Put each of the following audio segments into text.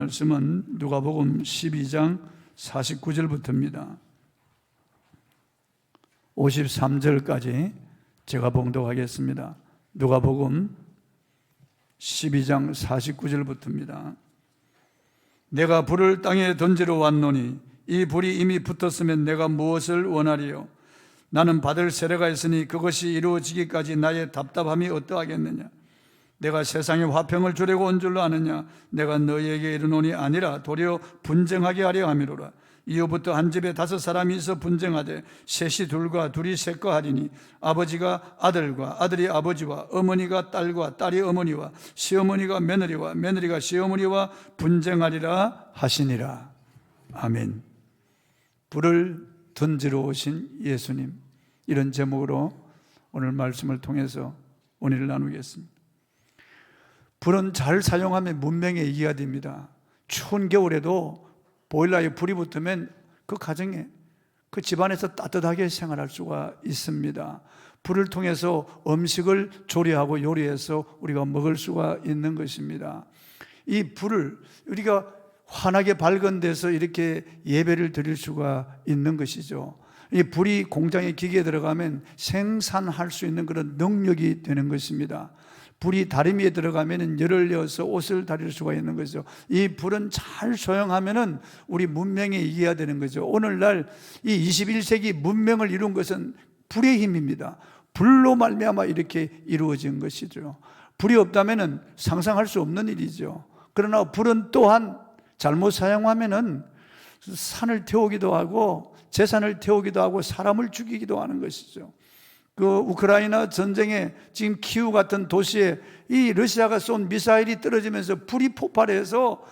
말씀은 누가복음 12장 49절부터입니다. 53절까지 제가 봉독하겠습니다. 누가복음 12장 49절부터입니다. 내가 불을 땅에 던지러 왔노니 이 불이 이미 붙었으면 내가 무엇을 원하리요? 나는 받을 세례가 있으니 그것이 이루어지기까지 나의 답답함이 어떠하겠느냐? 내가 세상에 화평을 주려고 온 줄로 아느냐? 내가 너희에게 이르노니 아니라 도리어 분쟁하게 하려 함이로라. 이후부터 한 집에 5사람이 있어 분쟁하되 셋이 둘과 둘이 셋과 하리니 아버지가 아들과 아들이 아버지와 어머니가 딸과 딸이 어머니와 시어머니가 며느리와 며느리가 시어머니와 분쟁하리라 하시니라. 아멘. 불을 던지러 오신 예수님, 이런 제목으로 오늘 말씀을 통해서 은혜를 나누겠습니다. 불은 잘 사용하면 문명의 이기가 됩니다. 추운 겨울에도 보일러에 불이 붙으면 그 가정에, 그 집안에서 따뜻하게 생활할 수가 있습니다. 불을 통해서 음식을 조리하고 요리해서 우리가 먹을 수가 있는 것입니다. 이 불을 우리가 환하게 밝은 데서 이렇게 예배를 드릴 수가 있는 것이죠. 이 불이 공장의 기계에 들어가면 생산할 수 있는 그런 능력이 되는 것입니다. 불이 다리 위에 들어가면 열을 내어서 옷을 다릴 수가 있는 거죠. 이 불은 잘 사용하면 우리 문명에 이겨야 되는 거죠. 오늘날 이 21세기 문명을 이룬 것은 불의 힘입니다. 불로 말미암아 이렇게 이루어진 것이죠. 불이 없다면 상상할 수 없는 일이죠. 그러나 불은 또한 잘못 사용하면 산을 태우기도 하고 재산을 태우기도 하고 사람을 죽이기도 하는 것이죠. 그 우크라이나 전쟁에 지금 키우 같은 도시에 이 러시아가 쏜 미사일이 떨어지면서 불이 폭발해서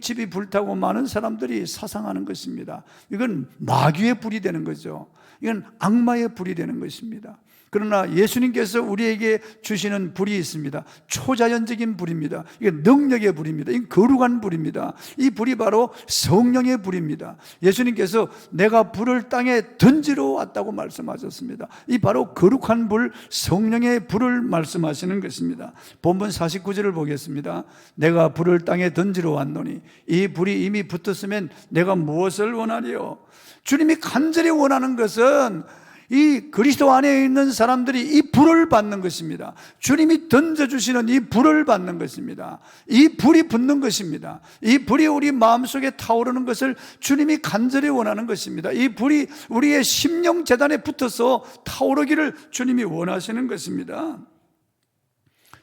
집이 불타고 많은 사람들이 사상하는 것입니다. 이건 마귀의 불이 되는 거죠. 이건 악마의 불이 되는 것입니다. 그러나 예수님께서 우리에게 주시는 불이 있습니다. 초자연적인 불입니다. 이게 능력의 불입니다. 이게 거룩한 불입니다. 이 불이 바로 성령의 불입니다. 예수님께서 내가 불을 땅에 던지러 왔다고 말씀하셨습니다. 이 바로 거룩한 불, 성령의 불을 말씀하시는 것입니다. 본문 49절을 보겠습니다. 내가 불을 땅에 던지러 왔노니 이 불이 이미 붙었으면 내가 무엇을 원하리요? 주님이 간절히 원하는 것은 이 그리스도 안에 있는 사람들이 이 불을 받는 것입니다. 주님이 던져주시는 이 불을 받는 것입니다. 이 불이 붙는 것입니다. 이 불이 우리 마음속에 타오르는 것을 주님이 간절히 원하는 것입니다. 이 불이 우리의 심령 재단에 붙어서 타오르기를 주님이 원하시는 것입니다.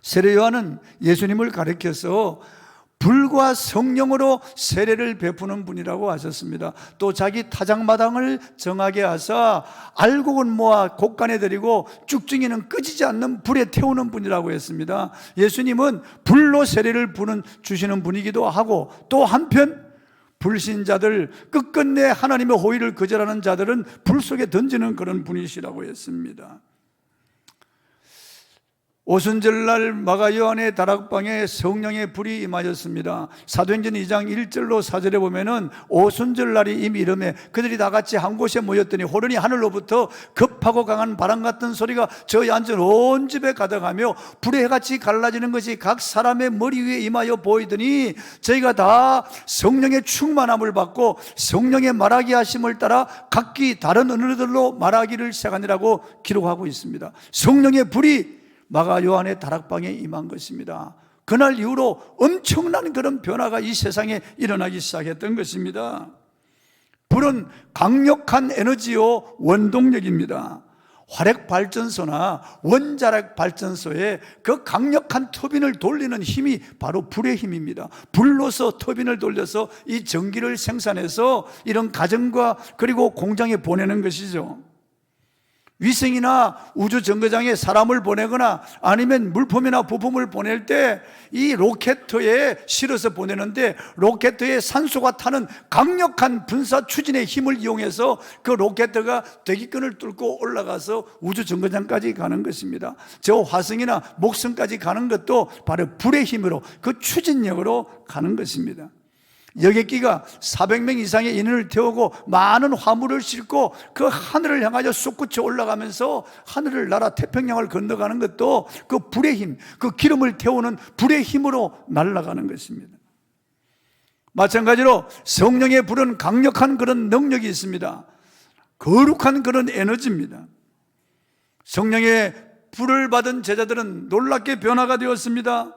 세례 요한은 예수님을 가리켜서 불과 성령으로 세례를 베푸는 분이라고 하셨습니다. 또 자기 타작마당을 정하게 하사 알곡은 모아 곡간에 들이고 쭉증이는 끄지지 않는 불에 태우는 분이라고 했습니다. 예수님은 불로 세례를 주시는 분이기도 하고, 또 한편 불신자들, 끝끝내 하나님의 호의를 거절하는 자들은 불 속에 던지는 그런 분이시라고 했습니다. 오순절날 마가 요한의 다락방에 성령의 불이 임하였습니다. 사도행전 2장 1절로 4절에 보면은 오순절날이 이미 이름에 그들이 다 같이 한 곳에 모였더니 호련히 하늘로부터 급하고 강한 바람 같은 소리가 저희 앉은 온 집에 가득하며 불의 해같이 갈라지는 것이 각 사람의 머리 위에 임하여 보이더니 저희가 다 성령의 충만함을 받고 성령의 말하게 하심을 따라 각기 다른 언어들로 말하기를 시작하니라고 기록하고 있습니다. 성령의 불이 마가 요한의 다락방에 임한 것입니다. 그날 이후로 엄청난 그런 변화가 이 세상에 일어나기 시작했던 것입니다. 불은 강력한 에너지요 원동력입니다. 화력발전소나 원자력발전소에 그 강력한 터빈을 돌리는 힘이 바로 불의 힘입니다. 불로서 터빈을 돌려서 이 전기를 생산해서 이런 가정과 그리고 공장에 보내는 것이죠. 위성이나 우주정거장에 사람을 보내거나 아니면 물품이나 부품을 보낼 때 이 로켓에 실어서 보내는데 로켓에 산소가 타는 강력한 분사 추진의 힘을 이용해서 그 로켓가 대기권을 뚫고 올라가서 우주정거장까지 가는 것입니다. 저 화성이나 목성까지 가는 것도 바로 불의 힘으로, 그 추진력으로 가는 것입니다. 여객기가 400명 이상의 인원을 태우고 많은 화물을 싣고 그 하늘을 향하여 솟구쳐 올라가면서 하늘을 날아 태평양을 건너가는 것도 그 불의 힘, 그 기름을 태우는 불의 힘으로 날아가는 것입니다. 마찬가지로 성령의 불은 강력한 그런 능력이 있습니다. 거룩한 그런 에너지입니다. 성령의 불을 받은 제자들은 놀랍게 변화가 되었습니다.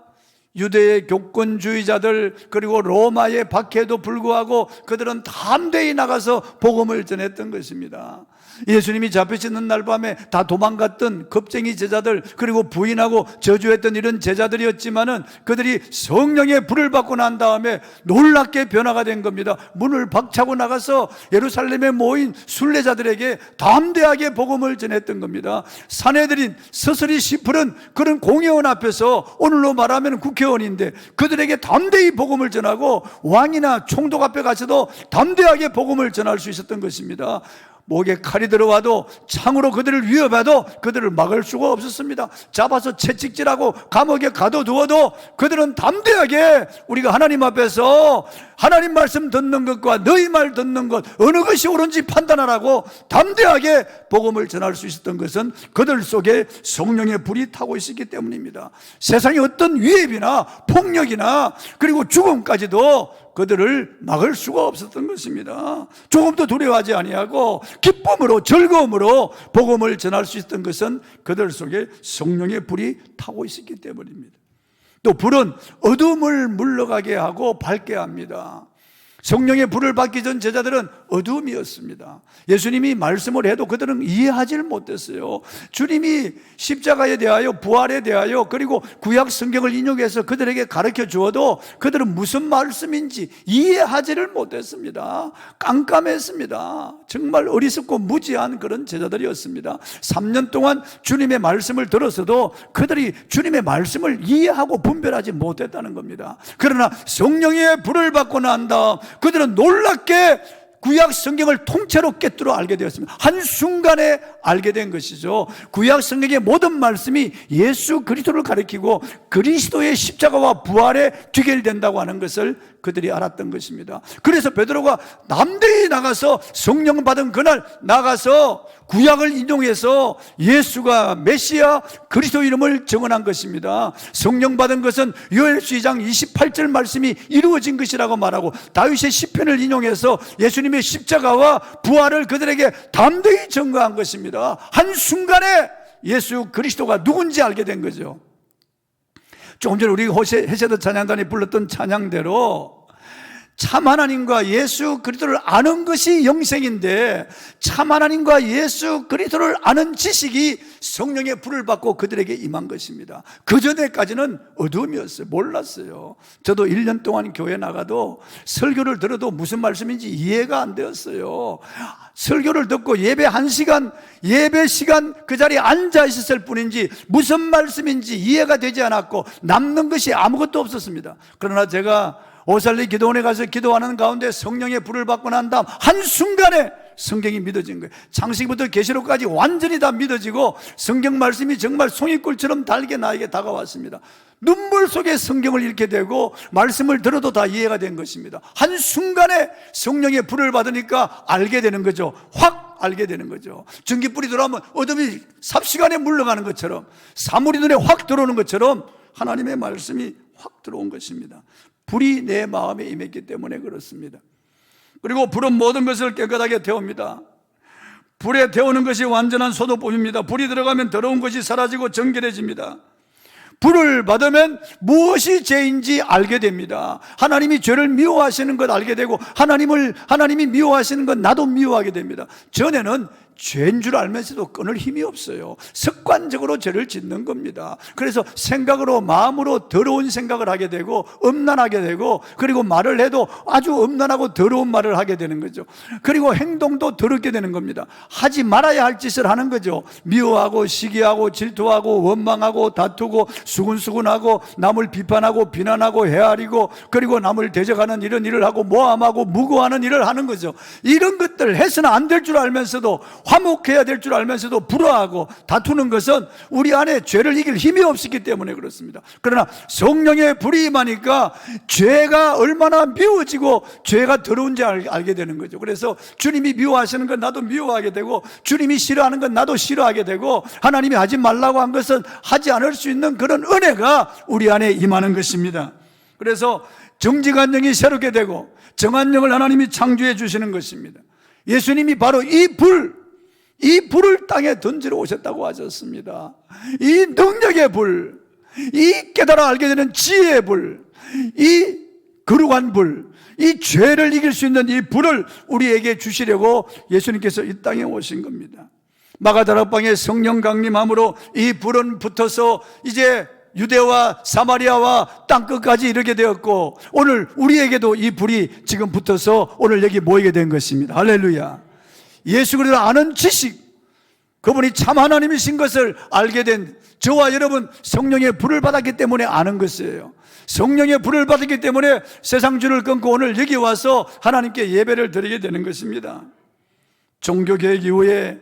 유대의 교권주의자들 그리고 로마의 박해에도 불구하고 그들은 담대히 나가서 복음을 전했던 것입니다. 예수님이 잡히시는 날 밤에 다 도망갔던 겁쟁이 제자들 그리고 부인하고 저주했던 이런 제자들이었지만은 그들이 성령의 불을 받고 난 다음에 놀랍게 변화가 된 겁니다. 문을 박차고 나가서 예루살렘에 모인 순례자들에게 담대하게 복음을 전했던 겁니다. 사내들인 서서리 시풀은 그런 공회원 앞에서 오늘로 말하면 국회의원인데 그들에게 담대히 복음을 전하고 왕이나 총독 앞에 가서도 담대하게 복음을 전할 수 있었던 것입니다. 목에 칼이 들어와도 창으로 그들을 위협해도 그들을 막을 수가 없었습니다. 잡아서 채찍질하고 감옥에 가둬두어도 그들은 담대하게 우리가 하나님 앞에서 하나님 말씀 듣는 것과 너희 말 듣는 것 어느 것이 옳은지 판단하라고 담대하게 복음을 전할 수 있었던 것은 그들 속에 성령의 불이 타고 있었기 때문입니다. 세상의 어떤 위협이나 폭력이나 그리고 죽음까지도 그들을 막을 수가 없었던 것입니다. 조금도 두려워하지 아니하고 기쁨으로 즐거움으로 복음을 전할 수 있었던 것은 그들 속에 성령의 불이 타고 있었기 때문입니다. 또 불은 어둠을 물러가게 하고 밝게 합니다. 성령의 불을 받기 전 제자들은 어둠이었습니다. 예수님이 말씀을 해도 그들은 이해하지를 못했어요. 주님이 십자가에 대하여 부활에 대하여 그리고 구약 성경을 인용해서 그들에게 가르쳐 주어도 그들은 무슨 말씀인지 이해하지를 못했습니다. 깜깜했습니다. 정말 어리석고 무지한 그런 제자들이었습니다. 3년 동안 주님의 말씀을 들었어도 그들이 주님의 말씀을 이해하고 분별하지 못했다는 겁니다. 그러나 성령의 불을 받고 난 다음 그들은 놀랍게 구약 성경을 통째로 꿰뚫어 알게 되었습니다. 한순간에 알게 된 것이죠. 구약 성경의 모든 말씀이 예수 그리스도를 가리키고 그리스도의 십자가와 부활에 귀결된다고 하는 것을 그들이 알았던 것입니다. 그래서 베드로가 남대히 나가서 성령 받은 그날 나가서 구약을 인용해서 예수가 메시아 그리스도 이름을 증언한 것입니다. 성령 받은 것은 요엘서 2장 28절 말씀이 이루어진 것이라고 말하고 다윗의 시편을 인용해서 예수님의 십자가와 부활을 그들에게 담대히 증거한 것입니다. 한순간에 예수 그리스도가 누군지 알게 된 거죠. 조금 전에 우리 헤세드 찬양단이 불렀던 찬양대로 참 하나님과 예수 그리스도를 아는 것이 영생인데 참 하나님과 예수 그리스도를 아는 지식이 성령의 불을 받고 그들에게 임한 것입니다. 그전에까지는 어둠이었어요. 몰랐어요. 저도 1년 동안 교회 나가도 설교를 들어도 무슨 말씀인지 이해가 안 되었어요. 설교를 듣고 예배 1시간, 예배 시간 그 자리에 앉아 있었을 뿐인지 무슨 말씀인지 이해가 되지 않았고 남는 것이 아무것도 없었습니다. 그러나 제가 오살리 기도원에 가서 기도하는 가운데 성령의 불을 받고 난 다음 한순간에 성경이 믿어진 거예요. 창세기부터 계시록까지 완전히 다 믿어지고 성경 말씀이 정말 송이꿀처럼 달게 나에게 다가왔습니다. 눈물 속에 성경을 읽게 되고 말씀을 들어도 다 이해가 된 것입니다. 한순간에 성령의 불을 받으니까 알게 되는 거죠. 확 알게 되는 거죠. 전기불이 들어오면 어둠이 삽시간에 물러가는 것처럼 사물이 눈에 확 들어오는 것처럼 하나님의 말씀이 확 들어온 것입니다. 불이 내 마음에 임했기 때문에 그렇습니다. 그리고 불은 모든 것을 깨끗하게 태웁니다. 불에 태우는 것이 완전한 소도법입니다. 불이 들어가면 더러운 것이 사라지고 정결해집니다. 불을 받으면 무엇이 죄인지 알게 됩니다. 하나님이 죄를 미워하시는 것 알게 되고 하나님이 미워하시는 것 나도 미워하게 됩니다. 전에는 죄인 줄 알면서도 끊을 힘이 없어요. 습관적으로 죄를 짓는 겁니다. 그래서 생각으로 마음으로 더러운 생각을 하게 되고 음란하게 되고 그리고 말을 해도 아주 음란하고 더러운 말을 하게 되는 거죠. 그리고 행동도 더럽게 되는 겁니다. 하지 말아야 할 짓을 하는 거죠. 미워하고 시기하고 질투하고 원망하고 다투고 수군수군하고 남을 비판하고 비난하고 헤아리고 그리고 남을 대적하는 이런 일을 하고 모함하고 무고하는 일을 하는 거죠. 이런 것들 해서는 안 될 줄 알면서도 화목해야 될 줄 알면서도 불화하고 다투는 것은 우리 안에 죄를 이길 힘이 없었기 때문에 그렇습니다. 그러나 성령의 불이 임하니까 죄가 얼마나 미워지고 죄가 더러운지 알게 되는 거죠. 그래서 주님이 미워하시는 건 나도 미워하게 되고 주님이 싫어하는 건 나도 싫어하게 되고 하나님이 하지 말라고 한 것은 하지 않을 수 있는 그런 은혜가 우리 안에 임하는 것입니다. 그래서 정직한 영이 새롭게 되고 정한 영을 하나님이 창조해 주시는 것입니다. 예수님이 바로 이 불을 땅에 던지러 오셨다고 하셨습니다. 이 능력의 불, 이 깨달아 알게 되는 지혜의 불, 이 거룩한 불, 이 죄를 이길 수 있는 이 불을 우리에게 주시려고 예수님께서 이 땅에 오신 겁니다. 마가다락방에 성령 강림함으로 이 불은 붙어서 이제 유대와 사마리아와 땅끝까지 이르게 되었고, 오늘 우리에게도 이 불이 지금 붙어서 오늘 여기 모이게 된 것입니다. 할렐루야. 예수 그리스도를 아는 지식, 그분이 참 하나님이신 것을 알게 된 저와 여러분, 성령의 불을 받았기 때문에 아는 것이에요. 성령의 불을 받았기 때문에 세상 줄을 끊고 오늘 여기 와서 하나님께 예배를 드리게 되는 것입니다. 종교개혁 이후에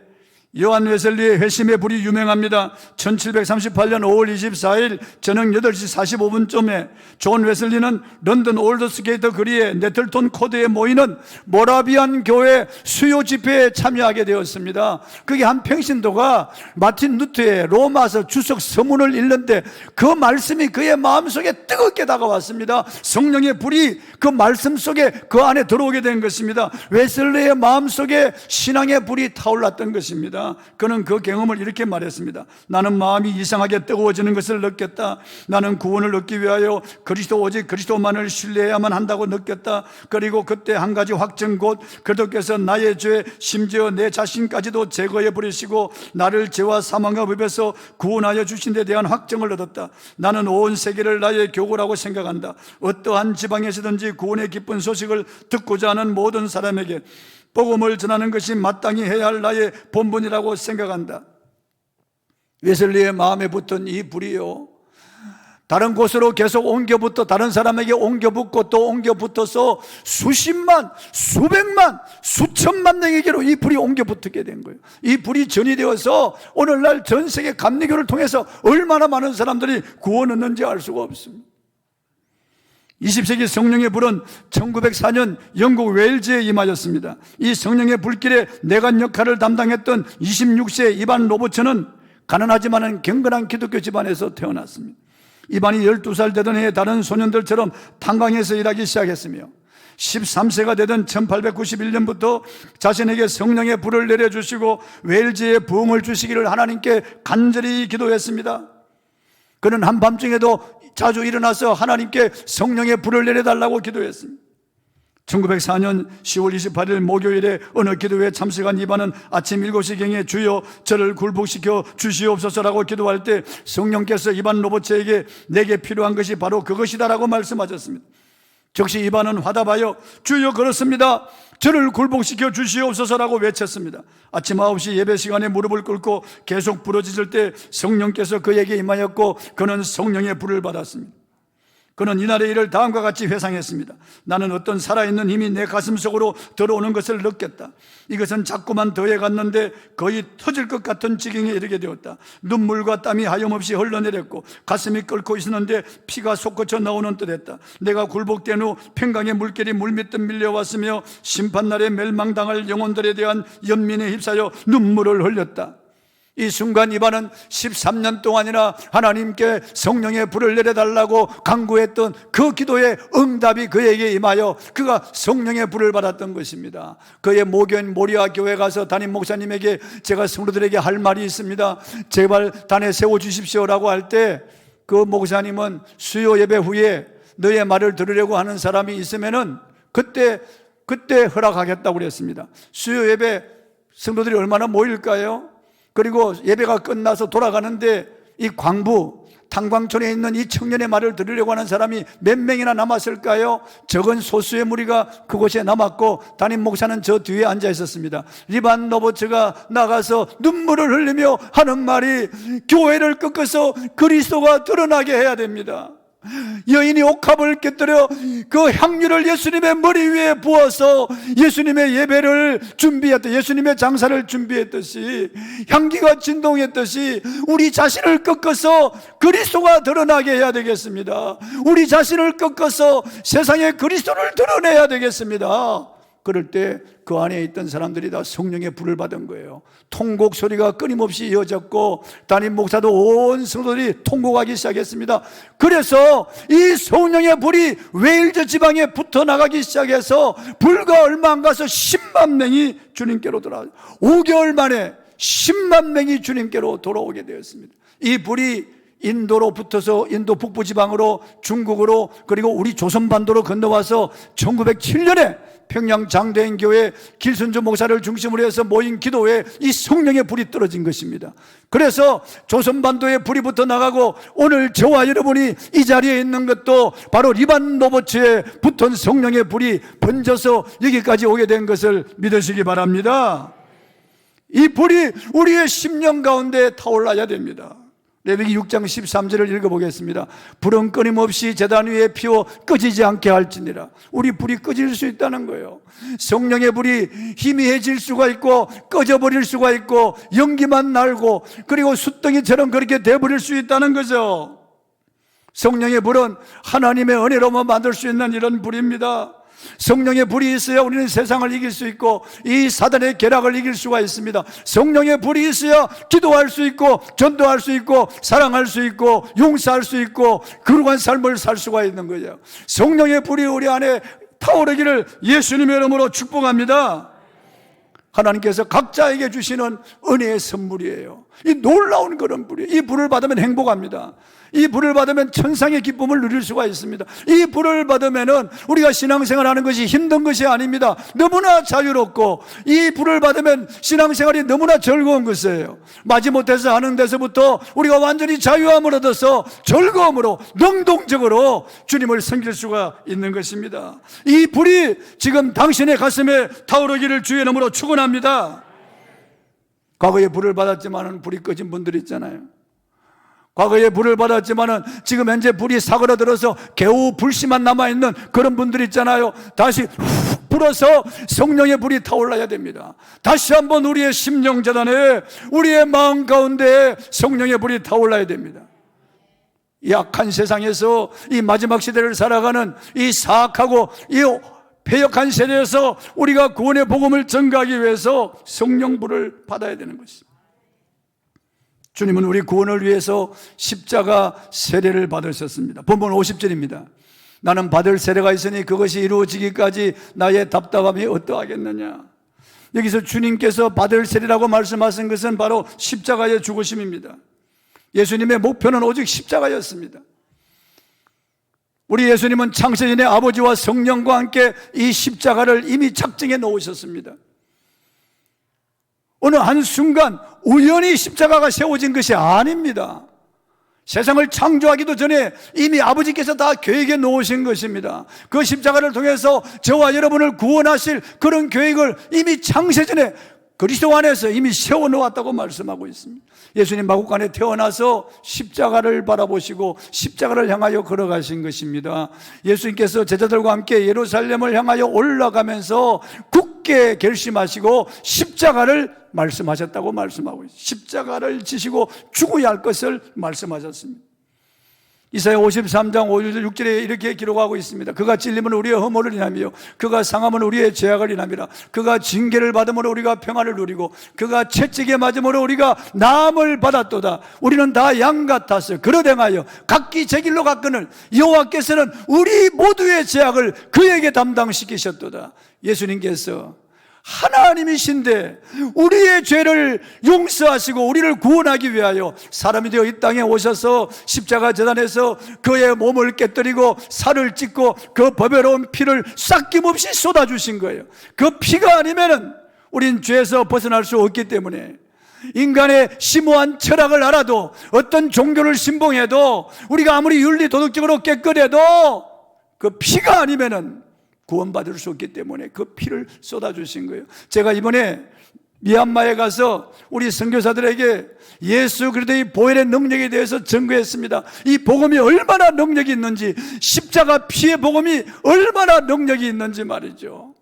요한 웨슬리의 회심의 불이 유명합니다. 1738년 5월 24일 저녁 8시 45분쯤에 존 웨슬리는 런던 올드스게이트 거리의 네틀톤 코드에 모이는 모라비안 교회 수요 집회에 참여하게 되었습니다. 그게 한 평신도가 마틴 루터의 로마서 주석 서문을 읽는데 그 말씀이 그의 마음속에 뜨겁게 다가왔습니다. 성령의 불이 그 말씀 속에 그 안에 들어오게 된 것입니다. 웨슬리의 마음속에 신앙의 불이 타올랐던 것입니다. 그는 그 경험을 이렇게 말했습니다. 나는 마음이 이상하게 뜨거워지는 것을 느꼈다. 나는 구원을 얻기 위하여 오직 그리스도만을 신뢰해야만 한다고 느꼈다. 그리고 그때 한 가지 확증, 곧 그리스도께서 나의 죄, 심지어 내 자신까지도 제거해 버리시고 나를 죄와 사망과 법에서 구원하여 주신 데 대한 확증을 얻었다. 나는 온 세계를 나의 교구라고 생각한다. 어떠한 지방에서든지 구원의 기쁜 소식을 듣고자 하는 모든 사람에게 복음을 전하는 것이 마땅히 해야 할 나의 본분이라고 생각한다. 웨슬리의 마음에 붙은 이 불이요, 다른 곳으로 계속 옮겨붙어 다른 사람에게 옮겨붙고 또 옮겨붙어서 수십만, 수백만, 수천만 명에게로 이 불이 옮겨붙게 된 거예요. 이 불이 전이 되어서 오늘날 전 세계 감리교를 통해서 얼마나 많은 사람들이 구원 얻는지 알 수가 없습니다. 20세기 성령의 불은 1904년 영국 웨일즈에 임하였습니다. 이 성령의 불길에 내관 역할을 담당했던 26세 이반 로버츠는 가난하지만은 경건한 기독교 집안에서 태어났습니다. 이반이 12살 되던 해에 다른 소년들처럼 탄광에서 일하기 시작했으며 13세가 되던 1891년부터 자신에게 성령의 불을 내려주시고 웨일즈에 부흥을 주시기를 하나님께 간절히 기도했습니다. 그는 한밤중에도 자주 일어나서 하나님께 성령의 불을 내려달라고 기도했습니다. 1904년 10월 28일 목요일에 어느 기도회에 참석한 이반은 아침 7시경에 주여 저를 굴복시켜 주시옵소서라고 기도할 때 성령께서 이반 로버츠에게 내게 필요한 것이 바로 그것이다라고 말씀하셨습니다. 즉시 이반은 화답하여 주여 그렇습니다, 저를 굴복시켜 주시옵소서라고 외쳤습니다. 아침 9시 예배 시간에 무릎을 꿇고 계속 부르짖을 때 성령께서 그에게 임하였고 그는 성령의 불을 받았습니다. 그는 이날의 일을 다음과 같이 회상했습니다. 나는 어떤 살아있는 힘이 내 가슴 속으로 들어오는 것을 느꼈다. 이것은 자꾸만 더해갔는데 거의 터질 것 같은 지경에 이르게 되었다. 눈물과 땀이 하염없이 흘러내렸고 가슴이 끓고 있었는데 피가 솟구쳐 나오는 듯했다. 내가 굴복된 후 평강의 물결이 물밀듯 밀려왔으며 심판날에 멸망당할 영혼들에 대한 연민에 휩싸여 눈물을 흘렸다. 이 순간 이반은 13년 동안이나 하나님께 성령의 불을 내려달라고 간구했던 그 기도의 응답이 그에게 임하여 그가 성령의 불을 받았던 것입니다. 그의 모교인 모리아 교회 가서 담임 목사님에게 제가 성도들에게 할 말이 있습니다, 제발 단에 세워주십시오라고 할 때 그 목사님은 수요 예배 후에 너의 말을 들으려고 하는 사람이 있으면은 그때 허락하겠다고 그랬습니다. 수요 예배 성도들이 얼마나 모일까요? 그리고 예배가 끝나서 돌아가는데 이 광부 탄광촌에 있는 이 청년의 말을 들으려고 하는 사람이 몇 명이나 남았을까요? 적은 소수의 무리가 그곳에 남았고 담임 목사는 저 뒤에 앉아 있었습니다. 리반 로버츠가 나가서 눈물을 흘리며 하는 말이 교회를 꺾어서 그리스도가 드러나게 해야 됩니다. 여인이 옥합을 곁들여 그 향유를 예수님의 머리 위에 부어서 예수님의 예배를 준비했듯, 예수님의 장사를 준비했듯이, 향기가 진동했듯이 우리 자신을 꺾어서 그리스도가 드러나게 해야 되겠습니다. 우리 자신을 꺾어서 세상에 그리스도를 드러내야 되겠습니다. 그럴 때 그 안에 있던 사람들이 다 성령의 불을 받은 거예요. 통곡 소리가 끊임없이 이어졌고 담임 목사도 온 성도들이 통곡하기 시작했습니다. 그래서 이 성령의 불이 웨일즈 지방에 붙어나가기 시작해서 불과 얼마 안 가서 10만 명이 주님께로 돌아와요. 5개월 만에 10만 명이 주님께로 돌아오게 되었습니다. 이 불이 인도로 붙어서 인도 북부 지방으로, 중국으로, 그리고 우리 조선반도로 건너와서 1907년에 평양 장대인 교회 길순주 목사를 중심으로 해서 모인 기도회에 이 성령의 불이 떨어진 것입니다. 그래서 조선반도에 불이 붙어 나가고 오늘 저와 여러분이 이 자리에 있는 것도 바로 리반 로버츠에 붙은 성령의 불이 번져서 여기까지 오게 된 것을 믿으시기 바랍니다. 이 불이 우리의 심령 가운데 타올라야 됩니다. 레위기 6장 13절을 읽어보겠습니다. 불은 끊임없이 제단 위에 피워 꺼지지 않게 할지니라. 우리 불이 꺼질 수 있다는 거예요. 성령의 불이 희미해질 수가 있고 꺼져버릴 수가 있고 연기만 날고 그리고 숯덩이처럼 그렇게 돼버릴 수 있다는 거죠. 성령의 불은 하나님의 은혜로만 만들 수 있는 이런 불입니다. 성령의 불이 있어야 우리는 세상을 이길 수 있고 이 사단의 계략을 이길 수가 있습니다. 성령의 불이 있어야 기도할 수 있고 전도할 수 있고 사랑할 수 있고 용서할 수 있고 거룩한 삶을 살 수가 있는 거예요. 성령의 불이 우리 안에 타오르기를 예수님의 이름으로 축복합니다. 하나님께서 각자에게 주시는 은혜의 선물이에요. 이 놀라운 그런 불이에요. 이 불을 받으면 행복합니다. 이 불을 받으면 천상의 기쁨을 누릴 수가 있습니다. 이 불을 받으면 우리가 신앙생활 하는 것이 힘든 것이 아닙니다. 너무나 자유롭고 이 불을 받으면 신앙생활이 너무나 즐거운 것이에요. 마지못해서 하는 데서부터 우리가 완전히 자유함을 얻어서 즐거움으로 능동적으로 주님을 섬길 수가 있는 것입니다. 이 불이 지금 당신의 가슴에 타오르기를 주의 이름으로 축원합니다. 과거에 불을 받았지만 불이 꺼진 분들이 있잖아요. 과거에 불을 받았지만은 지금 현재 불이 사그라들어서 겨우 불씨만 남아있는 그런 분들이 있잖아요. 다시 훅 불어서 성령의 불이 타올라야 됩니다. 다시 한번 우리의 심령재단에 우리의 마음 가운데 성령의 불이 타올라야 됩니다. 약한 세상에서 이 마지막 시대를 살아가는 이 사악하고 이 패역한 세대에서 우리가 구원의 복음을 전가하기 위해서 성령불을 받아야 되는 것입니다. 주님은 우리 구원을 위해서 십자가 세례를 받으셨습니다. 본문 50절입니다. 나는 받을 세례가 있으니 그것이 이루어지기까지 나의 답답함이 어떠하겠느냐. 여기서 주님께서 받을 세례라고 말씀하신 것은 바로 십자가의 죽으심입니다. 예수님의 목표는 오직 십자가였습니다. 우리 예수님은 창세전에 아버지와 성령과 함께 이 십자가를 이미 작정해 놓으셨습니다. 어느 한순간 우연히 십자가가 세워진 것이 아닙니다. 세상을 창조하기도 전에 이미 아버지께서 다 계획해 놓으신 것입니다. 그 십자가를 통해서 저와 여러분을 구원하실 그런 계획을 이미 창세전에 그리스도 안에서 이미 세워놓았다고 말씀하고 있습니다. 예수님 마국간에 태어나서 십자가를 바라보시고 십자가를 향하여 걸어가신 것입니다. 예수님께서 제자들과 함께 예루살렘을 향하여 올라가면서 굳게 결심하시고 십자가를 말씀하셨다고 말씀하고 있습니다. 십자가를 지시고 죽어야 할 것을 말씀하셨습니다. 이사야 53장 5절 6절에 이렇게 기록하고 있습니다. 그가 찔림은 우리의 허물을 인하며 그가 상함은 우리의 죄악을 인함이라. 그가 징계를 받음으로 우리가 평안을 누리고 그가 채찍에 맞음으로 우리가 나음을 받았도다. 우리는 다 양 같아서 그릇 행하여 각기 제 길로 갔거늘 여호와께서는 우리 모두의 죄악을 그에게 담당시키셨도다. 예수님께서 하나님이신데 우리의 죄를 용서하시고 우리를 구원하기 위하여 사람이 되어 이 땅에 오셔서 십자가 제단에서 그의 몸을 깨뜨리고 살을 찢고 그 보배로운 피를 싹김없이 쏟아주신 거예요. 그 피가 아니면은 우린 죄에서 벗어날 수 없기 때문에 인간의 심오한 철학을 알아도 어떤 종교를 신봉해도 우리가 아무리 윤리 도덕적으로 깨끗해도 그 피가 아니면은 구원받을 수 없기 때문에 그 피를 쏟아주신 거예요. 제가 이번에 미얀마에 가서 우리 선교사들에게 예수 그리스도의 보혈의 능력에 대해서 증거했습니다. 이 복음이 얼마나 능력이 있는지, 십자가 피의 복음이 얼마나 능력이 있는지 말이죠.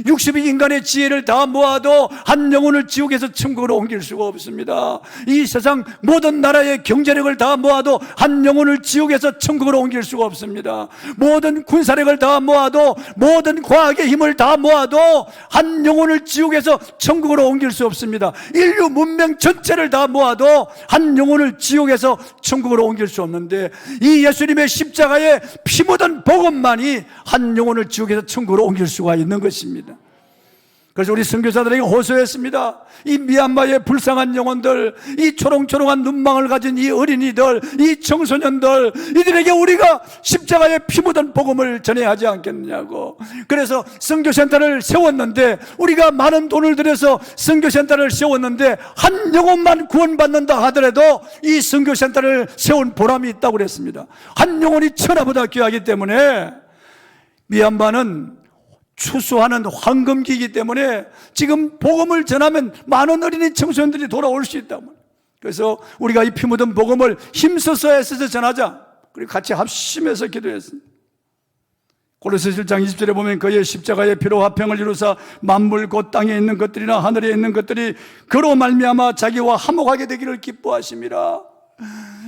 60인 인간의 지혜를 다 모아도 한 영혼을 지옥에서 천국으로 옮길 수가 없습니다. 이 세상 모든 나라의 경제력을 다 모아도 한 영혼을 지옥에서 천국으로 옮길 수가 없습니다. 모든 군사력을 다 모아도, 모든 과학의 힘을 다 모아도 한 영혼을 지옥에서 천국으로 옮길 수 없습니다. 인류 문명 전체를 다 모아도 한 영혼을 지옥에서 천국으로 옮길 수 없는데, 이 예수님의 십자가에 피 묻은 복음만이 한 영혼을 지옥에서 천국으로 옮길 수가 있는 것입니다. 그래서 우리 선교사들에게 호소했습니다. 이 미얀마의 불쌍한 영혼들, 이 초롱초롱한 눈망울 가진 이 어린이들, 이 청소년들, 이들에게 우리가 십자가에 피 묻은 복음을 전해야 하지 않겠느냐고. 그래서 선교센터를 세웠는데, 우리가 많은 돈을 들여서 선교센터를 세웠는데 한 영혼만 구원받는다 하더라도 이 선교센터를 세운 보람이 있다고 그랬습니다. 한 영혼이 천하보다 귀하기 때문에 미얀마는 추수하는 황금기이기 때문에 지금 복음을 전하면 많은 어린이 청소년들이 돌아올 수 있다고. 그래서 우리가 이 피 묻은 복음을 힘써서 애써서 전하자. 그리고 같이 합심해서 기도했습니다. 고린도서 7장 20절에 보면 그의 십자가의 피로 화평을 이루사 만물 곧 땅에 있는 것들이나 하늘에 있는 것들이 그로 말미암아 자기와 화목하게 되기를 기뻐하심이라.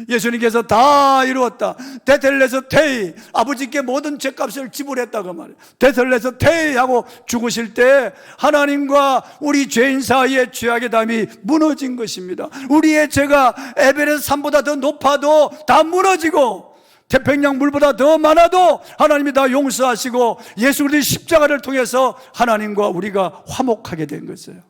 예수님께서 다 이루었다. 데텔레서 테이, 아버지께 모든 죄값을 지불했다고 말해요. 데텔레서 테이 하고 죽으실 때 하나님과 우리 죄인 사이의 죄악의 담이 무너진 것입니다. 우리의 죄가 에베레스 산보다 더 높아도 다 무너지고, 태평양 물보다 더 많아도 하나님이 다 용서하시고, 예수 그리스도의 십자가를 통해서 하나님과 우리가 화목하게 된 것이에요.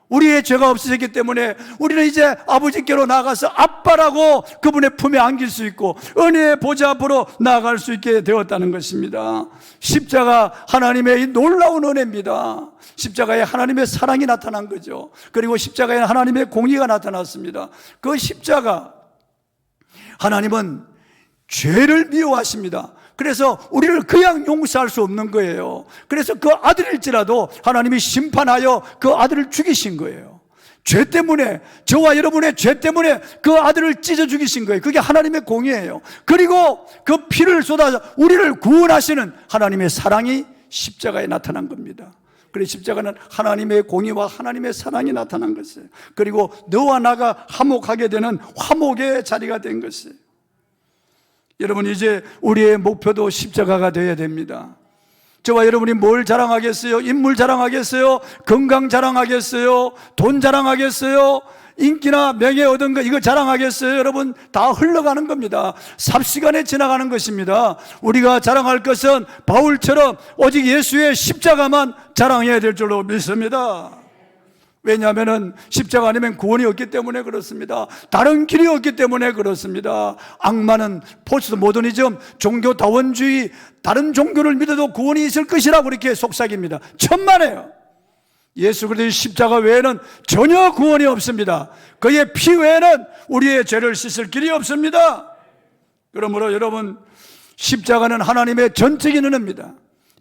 우리의 죄가 없어졌기 때문에 우리는 이제 아버지께로 나가서 아빠라고 그분의 품에 안길 수 있고 은혜의 보좌 앞으로 나아갈 수 있게 되었다는 것입니다. 십자가 하나님의 이 놀라운 은혜입니다. 십자가에 하나님의 사랑이 나타난 거죠. 그리고 십자가에 하나님의 공의가 나타났습니다. 그 십자가, 하나님은 죄를 미워하십니다. 그래서 우리를 그냥 용서할 수 없는 거예요. 그래서 그 아들일지라도 하나님이 심판하여 그 아들을 죽이신 거예요. 죄 때문에, 저와 여러분의 죄 때문에 그 아들을 찢어 죽이신 거예요. 그게 하나님의 공의예요. 그리고 그 피를 쏟아서 우리를 구원하시는 하나님의 사랑이 십자가에 나타난 겁니다. 그래서 십자가는 하나님의 공의와 하나님의 사랑이 나타난 것이에요. 그리고 너와 나가 화목하게 되는 화목의 자리가 된 것이에요. 여러분, 이제 우리의 목표도 십자가가 되어야 됩니다. 저와 여러분이 뭘 자랑하겠어요? 인물 자랑하겠어요? 건강 자랑하겠어요? 돈 자랑하겠어요? 인기나 명예 얻은 거 이거 자랑하겠어요? 여러분, 다 흘러가는 겁니다. 삽시간에 지나가는 것입니다. 우리가 자랑할 것은 바울처럼 오직 예수의 십자가만 자랑해야 될 줄로 믿습니다. 왜냐하면 십자가 아니면 구원이 없기 때문에 그렇습니다. 다른 길이 없기 때문에 그렇습니다. 악마는 포스트 모더니즘, 종교다원주의, 다른 종교를 믿어도 구원이 있을 것이라고 이렇게 속삭입니다. 천만에요. 예수 그리스도의 십자가 외에는 전혀 구원이 없습니다. 그의 피 외에는 우리의 죄를 씻을 길이 없습니다. 그러므로 여러분, 십자가는 하나님의 전적인 은혜입니다.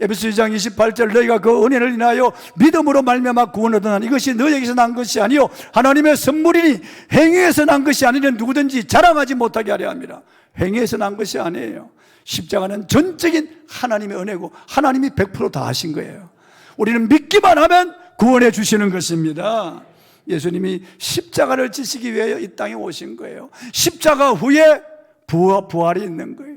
에베소 2장 28절, 너희가 그 은혜를 인하여 믿음으로 말미암아 구원을 얻으나니 이것이 너희에게서 난 것이 아니요 하나님의 선물이니 행위에서 난 것이 아니면 누구든지 자랑하지 못하게 하려 합니다. 행위에서 난 것이 아니에요. 십자가는 전적인 하나님의 은혜고 하나님이 100% 다 하신 거예요. 우리는 믿기만 하면 구원해 주시는 것입니다. 예수님이 십자가를 지시기 위하여 이 땅에 오신 거예요. 십자가 후에 부활이 있는 거예요.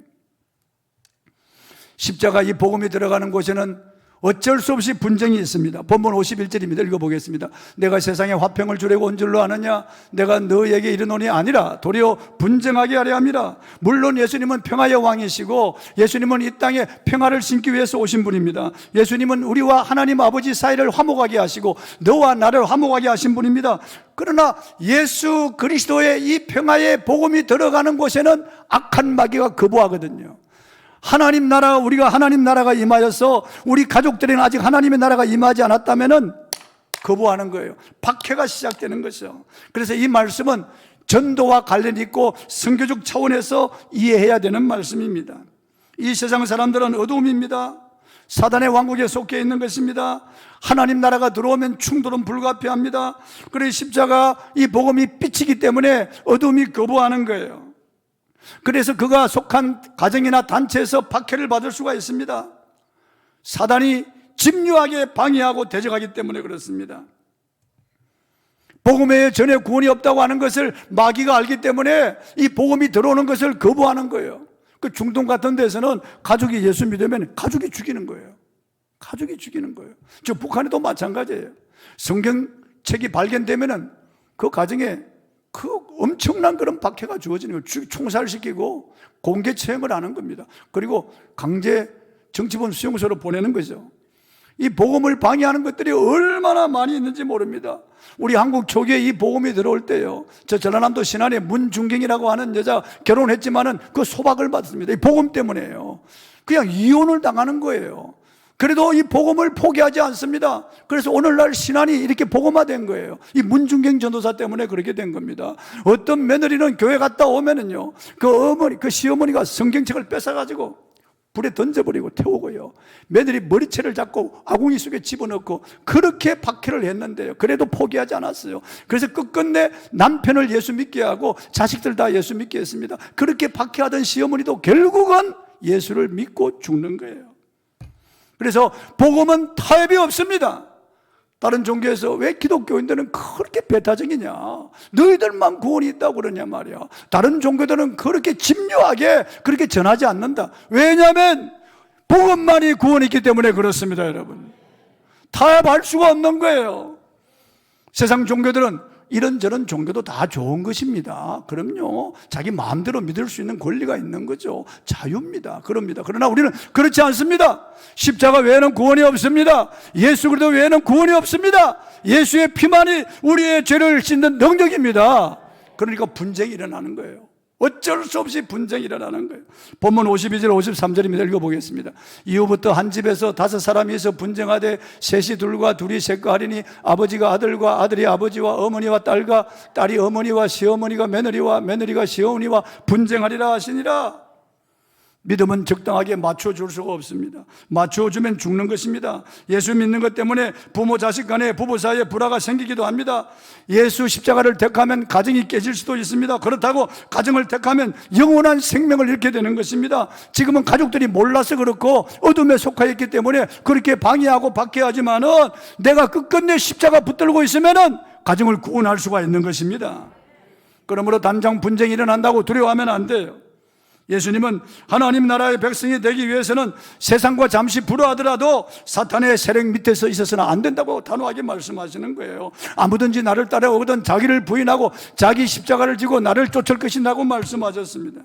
십자가 이 복음이 들어가는 곳에는 어쩔 수 없이 분쟁이 있습니다. 본문 51절입니다. 읽어보겠습니다. 내가 세상에 화평을 주려고 온 줄로 아느냐? 내가 너에게 이르노니 아니라 도리어 분쟁하게 하려 함이라. 물론 예수님은 평화의 왕이시고 예수님은 이 땅에 평화를 심기 위해서 오신 분입니다. 예수님은 우리와 하나님 아버지 사이를 화목하게 하시고 너와 나를 화목하게 하신 분입니다. 그러나 예수 그리스도의 이 평화의 복음이 들어가는 곳에는 악한 마귀가 거부하거든요. 하나님 나라가, 우리가 하나님 나라가 임하여서 우리 가족들에는 아직 하나님의 나라가 임하지 않았다면은 거부하는 거예요. 박해가 시작되는 것이죠. 그래서 이 말씀은 전도와 관련이 있고 선교적 차원에서 이해해야 되는 말씀입니다. 이 세상 사람들은 어두움입니다. 사단의 왕국에 속해 있는 것입니다. 하나님 나라가 들어오면 충돌은 불가피합니다. 그래서 십자가 이 복음이 빛이기 때문에 어두움이 거부하는 거예요. 그래서 그가 속한 가정이나 단체에서 박해를 받을 수가 있습니다. 사단이 집요하게 방해하고 대적하기 때문에 그렇습니다. 복음 외에 전에 구원이 없다고 하는 것을 마귀가 알기 때문에 이 복음이 들어오는 것을 거부하는 거예요. 그 중동 같은 데서는 가족이 예수 믿으면 가족이 죽이는 거예요. 가족이 죽이는 거예요. 저 북한에도 마찬가지예요. 성경책이 발견되면은 그 가정에 그 엄청난 그런 박해가 주어지는 거예요. 총살시키고 공개 처형을 하는 겁니다. 그리고 강제 정치범 수용소로 보내는 거죠. 이 복음을 방해하는 것들이 얼마나 많이 있는지 모릅니다. 우리 한국 초기에 이 복음이 들어올 때요, 저 전라남도 신안에 문중경이라고 하는 여자 결혼했지만은 그 소박을 받습니다. 이 복음 때문에요. 그냥 이혼을 당하는 거예요. 그래도 이 복음을 포기하지 않습니다. 그래서 오늘날 신안이 이렇게 복음화된 거예요. 이 문중경 전도사 때문에 그렇게 된 겁니다. 어떤 며느리는 교회 갔다 오면은요, 그 시어머니가 성경책을 뺏어가지고 불에 던져버리고 태우고요, 며느리 머리채를 잡고 아궁이 속에 집어넣고 그렇게 박해를 했는데요, 그래도 포기하지 않았어요. 그래서 끝끝내 남편을 예수 믿게 하고 자식들 다 예수 믿게 했습니다. 그렇게 박해하던 시어머니도 결국은 예수를 믿고 죽는 거예요. 그래서 복음은 타협이 없습니다. 다른 종교에서 왜 기독교인들은 그렇게 배타적이냐, 너희들만 구원이 있다고 그러냐 말이야. 다른 종교들은 그렇게 집요하게 그렇게 전하지 않는다. 왜냐하면 복음만이 구원이 있기 때문에 그렇습니다. 여러분, 타협할 수가 없는 거예요. 세상 종교들은 이런저런 종교도 다 좋은 것입니다. 그럼요, 자기 마음대로 믿을 수 있는 권리가 있는 거죠. 자유입니다. 그럽니다. 그러나 우리는 그렇지 않습니다. 십자가 외에는 구원이 없습니다. 예수 그리스도 외에는 구원이 없습니다. 예수의 피만이 우리의 죄를 씻는 능력입니다. 그러니까 분쟁이 일어나는 거예요. 어쩔 수 없이 분쟁이 일어나는 거예요. 본문 52절 53절입니다. 읽어보겠습니다. 이후부터 한 집에서 5사람이 있어 분쟁하되 셋이 둘과 둘이 셋과 하리니 아버지가 아들과 아들이 아버지와 어머니와 딸과 딸이 어머니와 시어머니가 며느리와 며느리가 시어머니와 분쟁하리라 하시니라. 믿음은 적당하게 맞춰줄 수가 없습니다. 맞춰주면 죽는 것입니다. 예수 믿는 것 때문에 부모 자식 간에 부부 사이에 불화가 생기기도 합니다. 예수 십자가를 택하면 가정이 깨질 수도 있습니다. 그렇다고 가정을 택하면 영원한 생명을 잃게 되는 것입니다. 지금은 가족들이 몰라서 그렇고 어둠에 속하 있기 때문에 그렇게 방해하고 박해하지만은 내가 끝끝내 십자가 붙들고 있으면은 가정을 구원할 수가 있는 것입니다. 그러므로 당장 분쟁이 일어난다고 두려워하면 안 돼요. 예수님은 하나님 나라의 백성이 되기 위해서는 세상과 잠시 불화하더라도 사탄의 세력 밑에서 있어서는 안 된다고 단호하게 말씀하시는 거예요. 아무든지 나를 따라오거든 자기를 부인하고 자기 십자가를 지고 나를 쫓을 것이라고 말씀하셨습니다.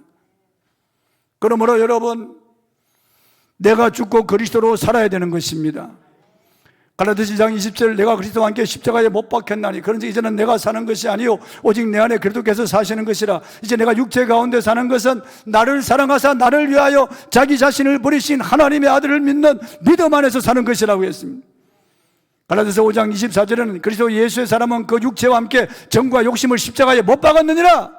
그러므로 여러분, 내가 죽고 그리스도로 살아야 되는 것입니다. 갈라디아서 2장 20절, 내가 그리스도와 함께 십자가에 못 박혔나니 그런지 이제는 내가 사는 것이 아니요 오직 내 안에 그리스도께서 사시는 것이라. 이제 내가 육체 가운데 사는 것은 나를 사랑하사 나를 위하여 자기 자신을 버리신 하나님의 아들을 믿는 믿음 안에서 사는 것이라고 했습니다. 갈라디아서 5장 24절에는 그리스도 예수의 사람은 그 육체와 함께 정과 욕심을 십자가에 못 박았느니라.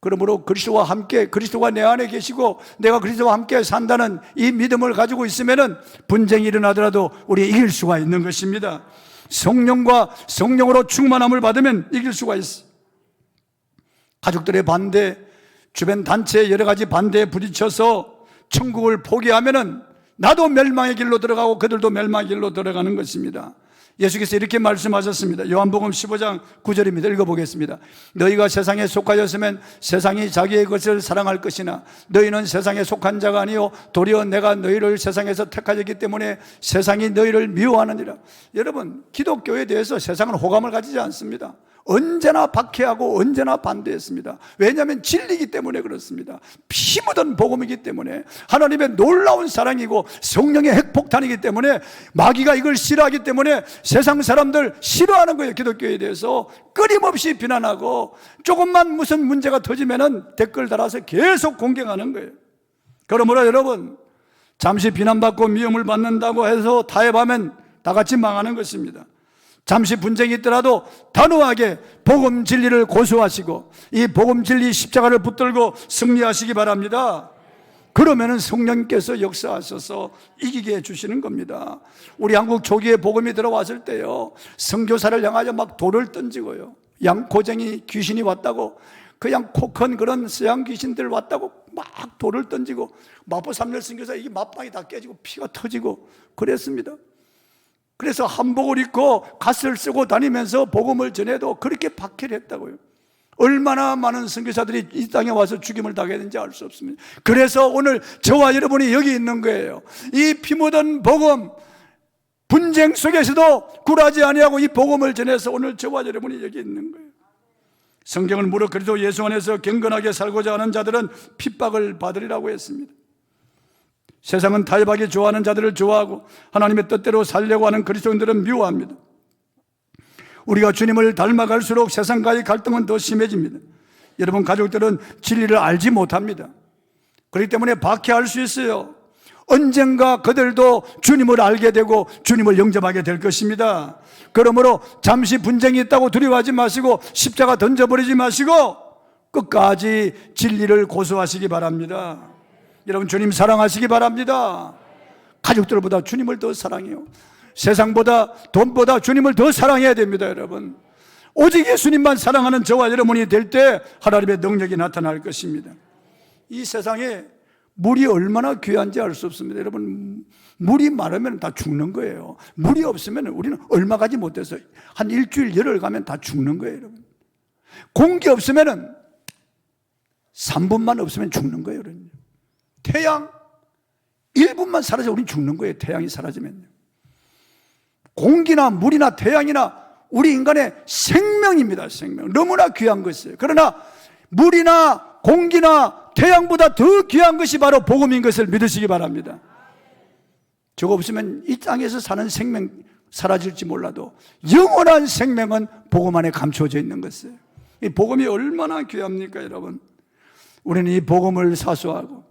그러므로 그리스도와 함께, 그리스도가 내 안에 계시고 내가 그리스도와 함께 산다는 이 믿음을 가지고 있으면은 분쟁이 일어나더라도 우리 이길 수가 있는 것입니다. 성령과 성령으로 충만함을 받으면 이길 수가 있어. 가족들의 반대, 주변 단체의 여러 가지 반대에 부딪혀서 천국을 포기하면은 나도 멸망의 길로 들어가고 그들도 멸망의 길로 들어가는 것입니다. 예수께서 이렇게 말씀하셨습니다. 요한복음 15장 9절입니다. 읽어보겠습니다. 너희가 세상에 속하였으면 세상이 자기의 것을 사랑할 것이나 너희는 세상에 속한 자가 아니요 도리어 내가 너희를 세상에서 택하였기 때문에 세상이 너희를 미워하느니라. 여러분, 기독교에 대해서 세상은 호감을 가지지 않습니다. 언제나 박해하고 언제나 반대했습니다. 왜냐하면 진리이기 때문에 그렇습니다. 피 묻은 복음이기 때문에, 하나님의 놀라운 사랑이고 성령의 핵폭탄이기 때문에, 마귀가 이걸 싫어하기 때문에 세상 사람들 싫어하는 거예요. 기독교에 대해서 끊임없이 비난하고 조금만 무슨 문제가 터지면은 댓글 달아서 계속 공격하는 거예요. 그러므로 여러분, 잠시 비난받고 미움을 받는다고 해서 타협하면 다 같이 망하는 것입니다. 잠시 분쟁이 있더라도 단호하게 복음 진리를 고수하시고 이 복음 진리 십자가를 붙들고 승리하시기 바랍니다. 그러면은 성령께서 역사하셔서 이기게 해주시는 겁니다. 우리 한국 초기에 복음이 들어왔을 때요, 선교사를 향하여 막 돌을 던지고요, 양코쟁이 귀신이 왔다고 그냥 코 큰 그런 서양 귀신들 왔다고 막 돌을 던지고 마포 삼열 선교사 이게 맞방이 다 깨지고 피가 터지고 그랬습니다. 그래서 한복을 입고 갓을 쓰고 다니면서 복음을 전해도 그렇게 박해했다고요. 얼마나 많은 선교사들이 이 땅에 와서 죽임을 당했는지 알 수 없습니다. 그래서 오늘 저와 여러분이 여기 있는 거예요. 이 피 묻은 복음, 분쟁 속에서도 굴하지 아니하고 이 복음을 전해서 오늘 저와 여러분이 여기 있는 거예요. 성경을 무릇 그리스도 예수 안에서 경건하게 살고자 하는 자들은 핍박을 받으리라고 했습니다. 세상은 탈박이 좋아하는 자들을 좋아하고 하나님의 뜻대로 살려고 하는 그리스도인들은 미워합니다. 우리가 주님을 닮아갈수록 세상과의 갈등은 더 심해집니다. 여러분, 가족들은 진리를 알지 못합니다. 그렇기 때문에 박해할 수 있어요. 언젠가 그들도 주님을 알게 되고 주님을 영접하게 될 것입니다. 그러므로 잠시 분쟁이 있다고 두려워하지 마시고 십자가 던져버리지 마시고 끝까지 진리를 고수하시기 바랍니다. 여러분, 주님 사랑하시기 바랍니다. 가족들보다 주님을 더 사랑해요. 세상보다 돈보다 주님을 더 사랑해야 됩니다. 여러분, 오직 예수님만 사랑하는 저와 여러분이 될 때 하나님의 능력이 나타날 것입니다. 이 세상에 물이 얼마나 귀한지 알 수 없습니다. 여러분, 물이 마르면 다 죽는 거예요. 물이 없으면 우리는 얼마 가지 못해서 한 일주일 열흘 가면 다 죽는 거예요. 여러분, 공기 없으면 3분만 없으면 죽는 거예요. 여러분, 태양 1분만 사라져 우리는 죽는 거예요. 태양이 사라지면요. 공기나 물이나 태양이나 우리 인간의 생명입니다. 생명, 너무나 귀한 것이에요. 그러나 물이나 공기나 태양보다 더 귀한 것이 바로 복음인 것을 믿으시기 바랍니다. 저거 없으면 이 땅에서 사는 생명 사라질지 몰라도 영원한 생명은 복음 안에 감춰져 있는 것이에요. 이 복음이 얼마나 귀합니까, 여러분? 우리는 이 복음을 사수하고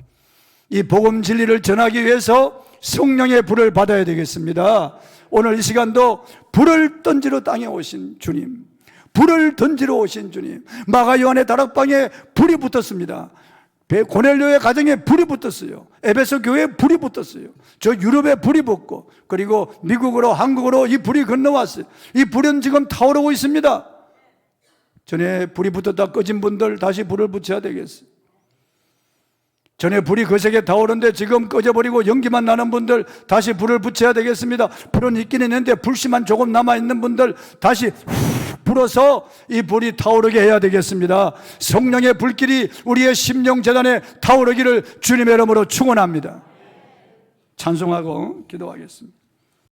이 복음 진리를 전하기 위해서 성령의 불을 받아야 되겠습니다. 오늘 이 시간도 불을 던지러 땅에 오신 주님, 불을 던지러 오신 주님, 마가 요한의 다락방에 불이 붙었습니다. 고넬료의 가정에 불이 붙었어요. 에베소 교회에 불이 붙었어요. 저 유럽에 불이 붙고, 그리고 미국으로, 한국으로 이 불이 건너왔어요. 이 불은 지금 타오르고 있습니다. 전에 불이 붙었다 꺼진 분들 다시 불을 붙여야 되겠어요. 전에 불이 거세게 타오르는데 지금 꺼져버리고 연기만 나는 분들 다시 불을 붙여야 되겠습니다. 불은 있긴 있는데 불씨만 조금 남아있는 분들 다시 불어서 이 불이 타오르게 해야 되겠습니다. 성령의 불길이 우리의 심령재단에 타오르기를 주님의 이름으로 축원합니다. 찬송하고 기도하겠습니다.